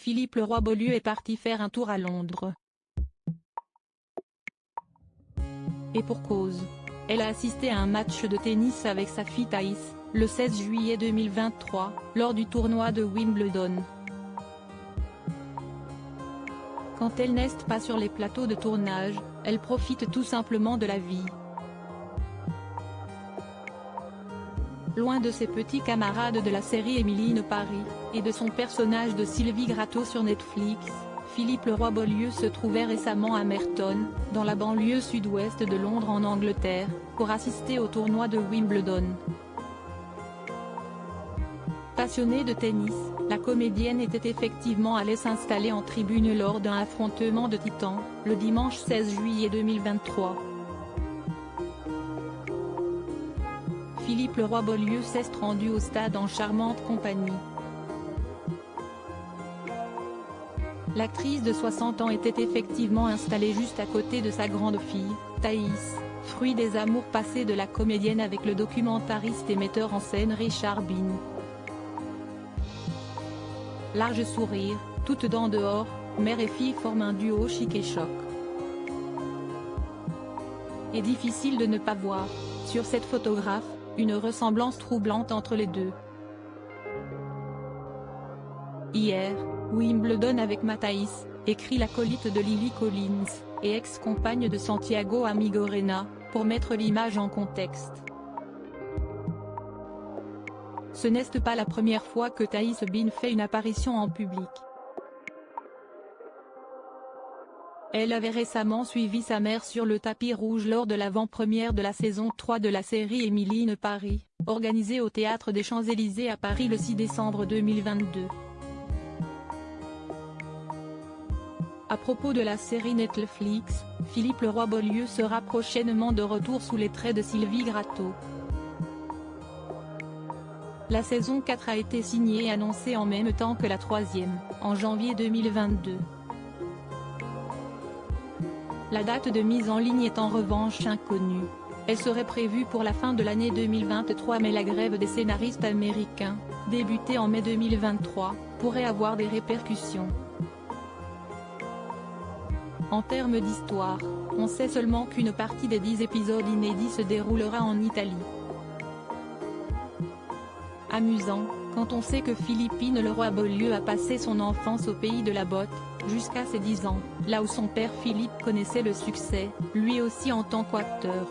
Philippe Leroy-Beaulieu est parti faire un tour à Londres. Et pour cause. Elle a assisté à un match de tennis avec sa fille Thaïs, le 16 juillet 2023, lors du tournoi de Wimbledon. Quand elle n'est pas sur les plateaux de tournage, elle profite tout simplement de la vie. Loin de ses petits camarades de la série Emily in Paris, et de son personnage de Sylvie Gratton sur Netflix, Philippe Leroy-Beaulieu se trouvait récemment à Merton, dans la banlieue sud-ouest de Londres en Angleterre, pour assister au tournoi de Wimbledon. Passionnée de tennis, la comédienne était effectivement allée s'installer en tribune lors d'un affrontement de titans, le dimanche 16 juillet 2023. Philippe Leroy-Beaulieu s'est rendu au stade en charmante compagnie. L'actrice de 60 ans était effectivement installée juste à côté de sa grande fille, Thaïs, fruit des amours passés de la comédienne avec le documentariste et metteur en scène Richard Bean. Large sourire, toutes dents dehors, mère et fille forment un duo chic et choc. Et difficile de ne pas voir, sur cette photographe, une ressemblance troublante entre les deux. Hier, Wimbledon avec ma Thaïs, écrit l'acolyte de Lily Collins, et ex-compagne de Santiago Amigorena, pour mettre l'image en contexte. Ce n'est pas la première fois que Thaïs Bean fait une apparition en public. Elle avait récemment suivi sa mère sur le tapis rouge lors de l'avant-première de la saison 3 de la série Emily in Paris, organisée au Théâtre des Champs-Élysées à Paris le 6 décembre 2022. À propos de la série Netflix, Philippe Leroy-Beaulieu sera prochainement de retour sous les traits de Sylvie Gratton. La saison 4 a été signée et annoncée en même temps que la troisième, en janvier 2022. La date de mise en ligne est en revanche inconnue. Elle serait prévue pour la fin de l'année 2023 mais la grève des scénaristes américains, débutée en mai 2023, pourrait avoir des répercussions. En termes d'histoire, on sait seulement qu'une partie des 10 épisodes inédits se déroulera en Italie. Amusant, quand on sait que Philippe Leroy-Beaulieu a passé son enfance au pays de la botte, jusqu'à ses 10 ans, là où son père Philippe connaissait le succès, lui aussi en tant qu'acteur.